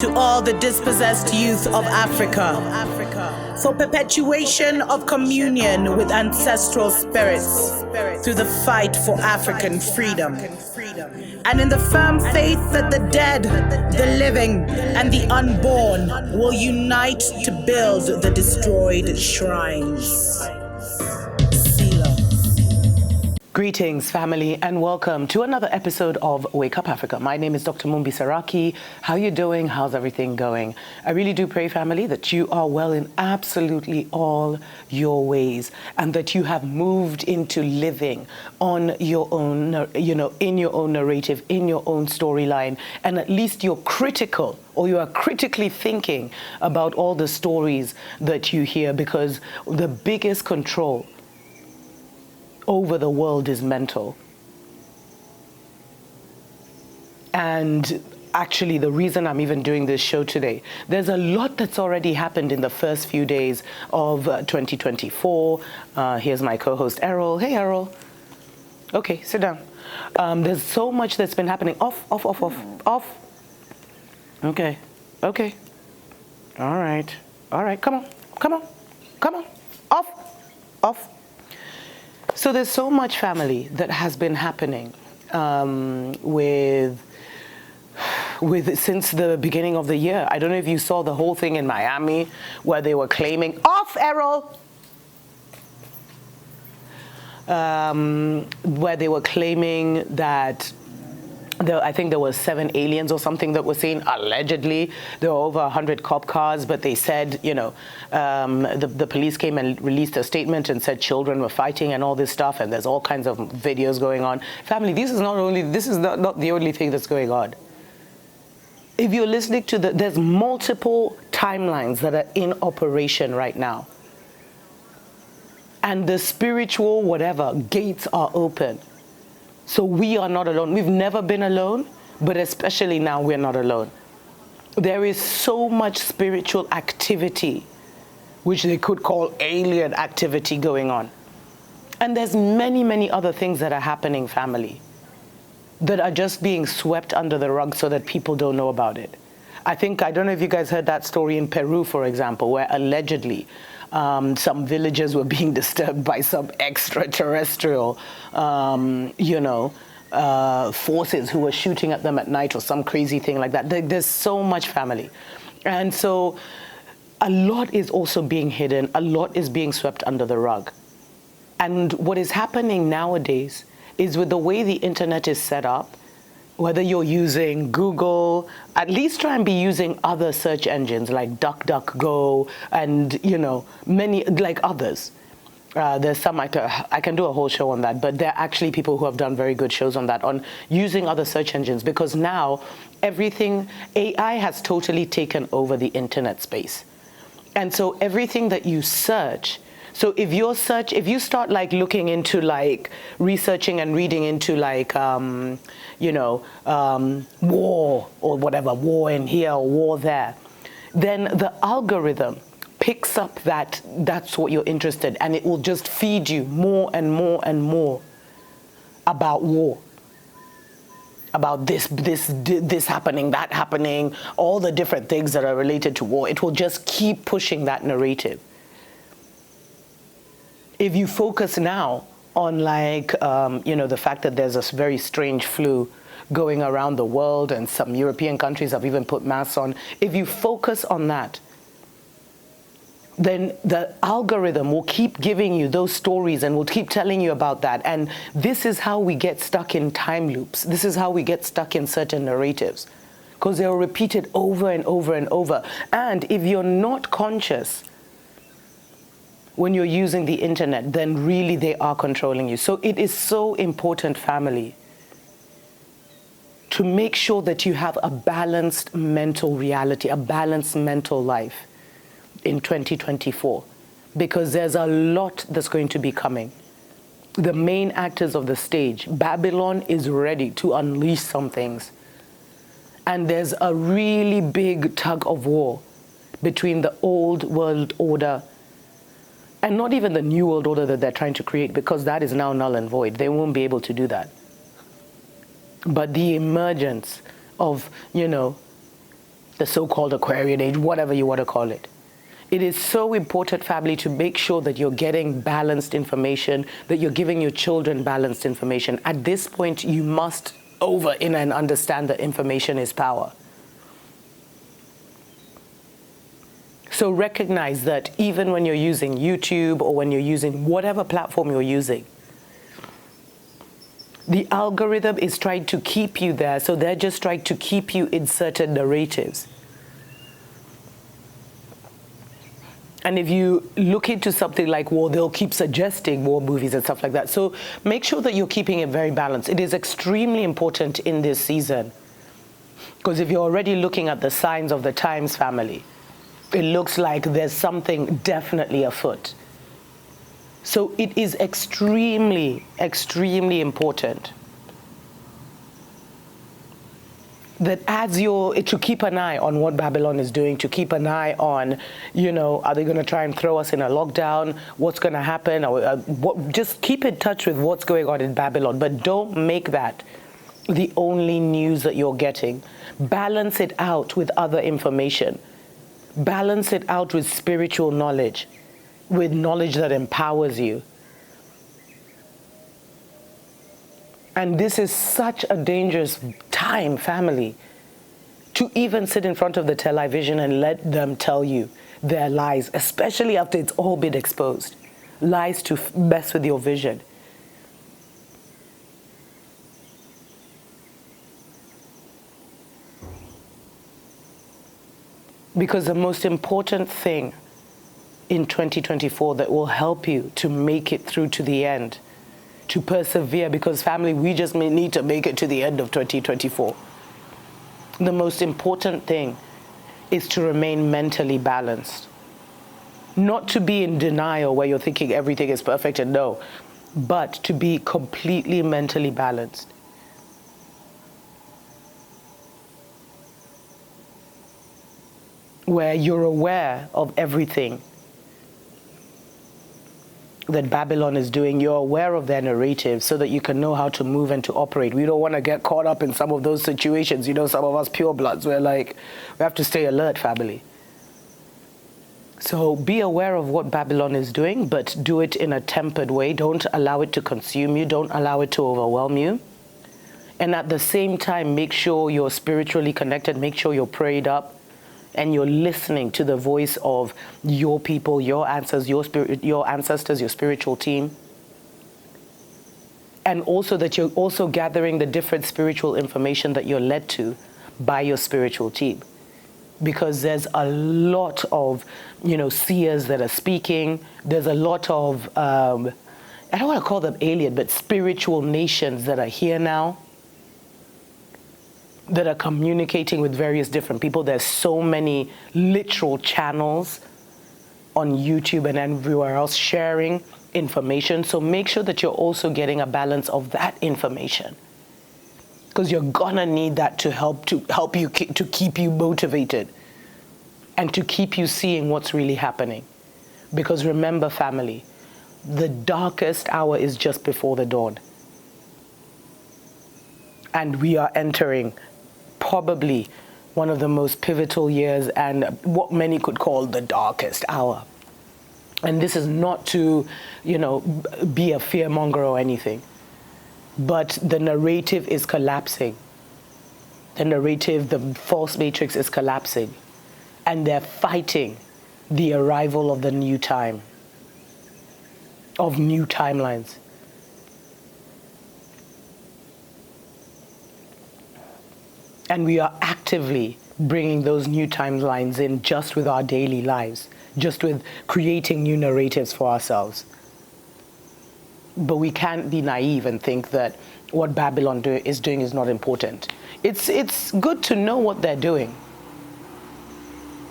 to all the dispossessed youth of Africa, for perpetuation of communion with ancestral spirits through the fight for African freedom, and in the firm faith that the dead, the living, and the unborn will unite to build the destroyed shrines. Greetings, family, and welcome to another episode of Wake Up Africa. My name is Dr. Mumbi Saraki. How you doing? How's everything going? I really do pray, family, that you are well in absolutely all your ways and that you have moved into living on your own, in your own narrative, in your own storyline, and at least you're critical or you are critically thinking about all the stories that you hear, because the biggest control over the world is mental. And actually, the reason I'm even doing this show today, there's a lot that's already happened in the first few days of 2024. Here's my co-host Errol. Hey, Errol. Okay, sit down. There's so much that's been happening. Off. Okay. All right. Come on. Off. So there's so much, family, that has been happening with since the beginning of the year. I don't know if you saw the whole thing in Miami where they were claiming, off, Errol! Where they were claiming that I think there were 7 aliens or something that were seen, allegedly. There were over 100 cop cars, but they said, the police came and released a statement and said children were fighting and all this stuff, and there's all kinds of videos going on. Family, this is not the only thing that's going on. If you're listening to there's multiple timelines that are in operation right now. And the spiritual gates are open. So we are not alone. We've never been alone, but especially now we're not alone. There is so much spiritual activity, which they could call alien activity, going on. And there's many, many other things that are happening, family, that are just being swept under the rug so that people don't know about it. I don't know if you guys heard that story in Peru, for example, where allegedly some villagers were being disturbed by some extraterrestrial, forces who were shooting at them at night or some crazy thing like that. There's so much, family. And so a lot is also being hidden. A lot is being swept under the rug. And what is happening nowadays is, with the way the internet is set up, whether you're using Google, at least try and be using other search engines like DuckDuckGo and, many like others. There's some, I can do a whole show on that, but there are actually people who have done very good shows on that, on using other search engines, because now AI has totally taken over the internet space. And so everything that you search, so if you start looking into researching and reading into war or whatever, war in here or war there, then the algorithm picks up that's what you're interested in, and it will just feed you more and more and more about war, about this happening, that happening, all the different things that are related to war. It will just keep pushing that narrative. If you focus now on the fact that there's a very strange flu going around the world, and some European countries have even put masks on, if you focus on that, then the algorithm will keep giving you those stories and will keep telling you about that. And this is how we get stuck in time loops. This is how we get stuck in certain narratives, because they're repeated over and over and over. And if you're not conscious when you're using the internet, then really they are controlling you. So it is so important, family, to make sure that you have a balanced mental reality, a balanced mental life in 2024, because there's a lot that's going to be coming. The main actors of the stage, Babylon, is ready to unleash some things. And there's a really big tug of war between the old world order and not even the new world order that they're trying to create, because that is now null and void. They won't be able to do that. But the emergence of, the so-called Aquarian age, whatever you want to call it. It is so important, family, to make sure that you're getting balanced information, that you're giving your children balanced information. At this point, you must in and understand that information is power. So recognize that even when you're using YouTube or when you're using whatever platform you're using, the algorithm is trying to keep you there, so they're just trying to keep you in certain narratives. And if you look into something like war, they'll keep suggesting war movies and stuff like that. So make sure that you're keeping it very balanced. It is extremely important in this season. Because if you're already looking at the signs of the times, family, it looks like there's something definitely afoot. So it is extremely, extremely important that to keep an eye on what Babylon is doing, to keep an eye on, are they going to try and throw us in a lockdown? What's going to happen? Just keep in touch with what's going on in Babylon, but don't make that the only news that you're getting. Balance it out with other information. Balance it out with spiritual knowledge, with knowledge that empowers you. And this is such a dangerous time, family, to even sit in front of the television and let them tell you their lies, especially after it's all been exposed. Lies to mess with your vision. Because the most important thing in 2024 that will help you to make it through to the end, to persevere, because family, we just need to make it to the end of 2024. The most important thing is to remain mentally balanced. Not to be in denial where you're thinking everything is perfect and no, but to be completely mentally balanced. Where you're aware of everything that Babylon is doing, you're aware of their narrative so that you can know how to move and to operate. We don't want to get caught up in some of those situations. Some of us purebloods, we have to stay alert, family. So be aware of what Babylon is doing, but do it in a tempered way. Don't allow it to consume you. Don't allow it to overwhelm you. And at the same time, make sure you're spiritually connected. Make sure you're prayed up. And you're listening to the voice of your people, your ancestors, your spiritual team. And also that you're also gathering the different spiritual information that you're led to by your spiritual team. Because there's a lot of, seers that are speaking. There's a lot of, I don't want to call them alien, but spiritual nations that are here now, that are communicating with various different people. There's so many literal channels on YouTube and everywhere else sharing information. So make sure that you're also getting a balance of that information, because you're gonna need that to help you to keep you motivated and to keep you seeing what's really happening. Because remember, family, the darkest hour is just before the dawn. And we are entering probably one of the most pivotal years and what many could call the darkest hour. And this is not to, be a fearmonger or anything, but the narrative is collapsing. The narrative, the false matrix is collapsing, and they're fighting the arrival of the new time, of new timelines. And we are actively bringing those new timelines in just with our daily lives, just with creating new narratives for ourselves. But we can't be naive and think that what Babylon is doing is not important. It's good to know what they're doing,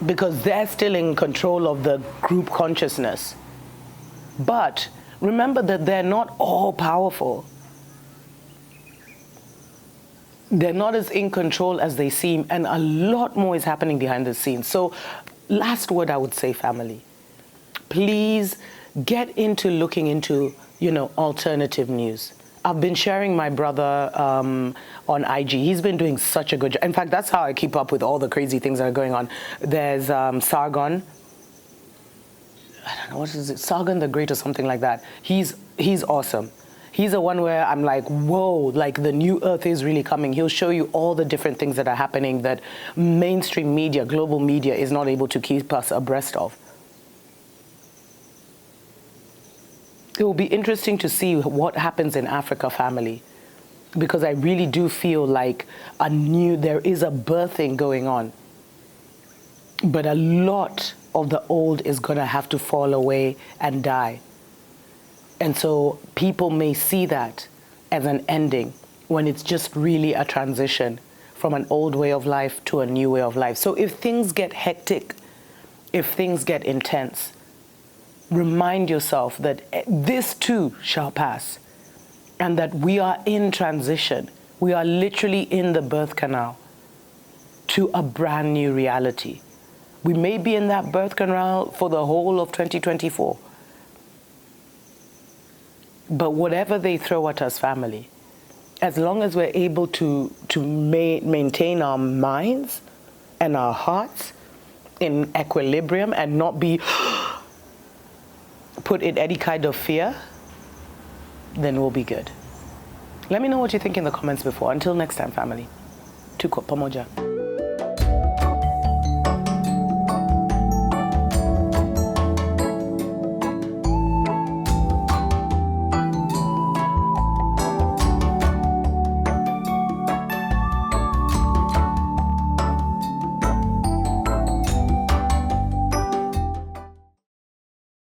because they're still in control of the group consciousness. But remember that they're not all powerful. They're not as in control as they seem, and a lot more is happening behind the scenes. So last word I would say, family, please get into looking into, alternative news. I've been sharing my brother on IG. He's been doing such a good job. In fact, that's how I keep up with all the crazy things that are going on. There's Sargon. I don't know, what is it? Sargon the Great or something like that. He's awesome. He's the one where I'm like, whoa, like the new earth is really coming. He'll show you all the different things that are happening that mainstream media, global media is not able to keep us abreast of. It will be interesting to see what happens in Africa, family, because I really do feel like there is a birthing going on. But a lot of the old is going to have to fall away and die. And so people may see that as an ending when it's just really a transition from an old way of life to a new way of life. So if things get hectic, if things get intense, remind yourself that this too shall pass and that we are in transition. We are literally in the birth canal to a brand new reality. We may be in that birth canal for the whole of 2024. But whatever they throw at us, family, as long as we're able to maintain our minds and our hearts in equilibrium and not be put in any kind of fear, then we'll be good. Let me know what you think in the comments before. Until next time, family. TUKO, PAMOJA.